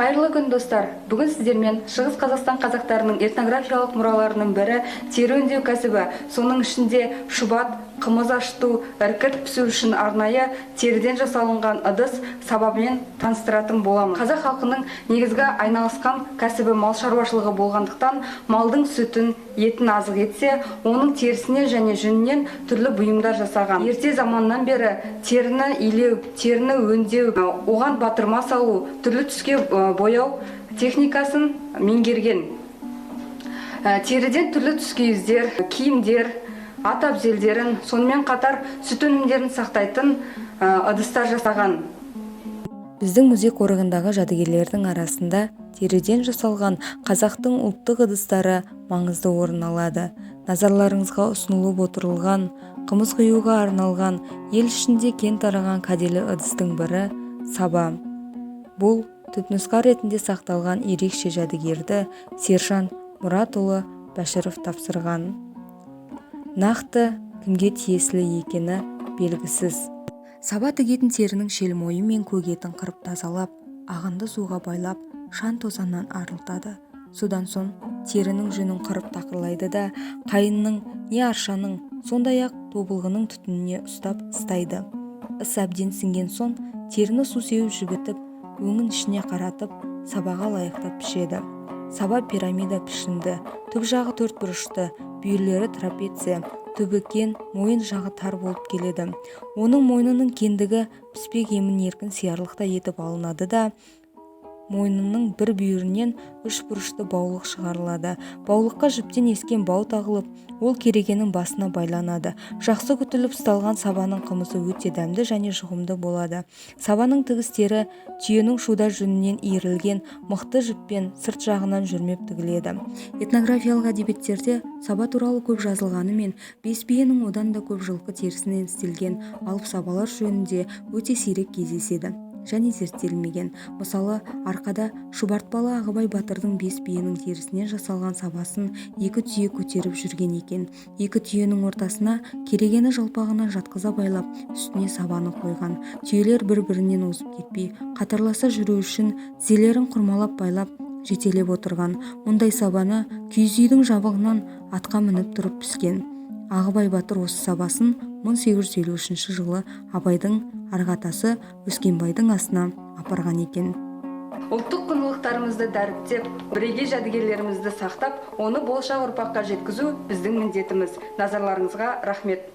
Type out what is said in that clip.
Қайырлы күн достар. Бүгін сіздермен Шығыс Қазақстан қазақтарының этнографиялық мұраларының бірі тері өңдеу кәсібі, соның ішінде шұбат, қымыз ашыту, іркіт пісу үшін арнайы теріден жасалынған ыдыс сабабымен таныстыратын боламын. Қазақ халқының негізгі айналысқан кәсібі мал шаруашылығы болғандықтан, малдың сүтін, етін азық етсе, оның терісіне және жүнінен түрлі бұйымдар жасаған. Ерте заманнан бері теріні илеу, теріні өңдеу, оған батырма салу, түрлі түске бояу техникасын меңгерген. Теріден түрлі түске киіздер, киімдер, ат әбзелдерін, сонымен қатар сүт өнімдерін сақтайтын ыдыстар жасаған. Біздің музей қорығындағы жәдігерлердің арасында теріден жасалған қазақтың ұлттық ыдыстары маңызды орын алады. Назарларыңызға ұсынылып отырылған қымыз құюға арналған ел ішінде кең тараған кәделі ыдыстың бірі саба. Бұл түпнұсқа ретінде сақталған ерекше жәдігерді сержант Мұратұлы Бәшіров тапсырған. Нақты кімге тиесілі екені белгісіз. Саба тігетін терінің шел мойы мен көк етін қырып тазалап, ағынды суға байлап, шаң тозаңнан арылтады. Содан соң терінің жүнін қырып тақырлайды да, қайынның не аршаның, сондай-ақ тобылғының түтініне ұстап ыстайды. Іс әбден сіңген соң теріні су сеуіп жібітіп, өңін ішіне қаратып, сабаға лайықтап пішеді. Саба пирамида пішінді, түп жағы төрт бұрышты, бүйірлері трапеция, түбі кен, мойын жағы тар болып келеді. Оның мойнының кендігі піспек емін еркін сиярлықта етіп алынады да, мойнының бір бүйірінен үш бұрышты баулық шығарылады. Баулыққа жіптен ескен бау тағылып, ол керегенің басына байланады. Жақсы күтіліп ұсталған сабаның қымызы өте дәмді және жұғымды болады. Сабаның тігістері түйенің шуда жүнінен иірілген мықты жіппен сырт жағынан жүрмеп тігіледі. Этнографиялық әдебиеттерде саба туралы көп жазылғанымен, бес биенің одан да көп жылқы терісінен істелген алып сабалар жөнінде өте сирек кездеседі және зерттелмеген. Мысалы, арқада шұбартпалы Ағыбай батырдың бес биенің терісінен жасалған сабасын екі түйе көтеріп жүрген екен. Екі түйенің ортасына керегені жалпағына жатқыза байлап, үстіне сабаны қойған. Түйелер бір-бірінен озып кетпей, қатарласа жүру үшін тізелерін құрмалап байлап, жетелеп отырған. Мұндай сабаны киіз үйдің жабығынан атқа мініп тұрып піскен. Ағыбай батыр осы сабасын 1853 жылы Абайдың арғатасы Өскенбайдың асына апарған екен. Ұлттық құндылықтарымызды дәріптеп, бірегей жәдігерлерімізді сақтап, оны болашақ ұрпаққа жеткізу біздің міндетіміз. Назарларыңызға рахмет.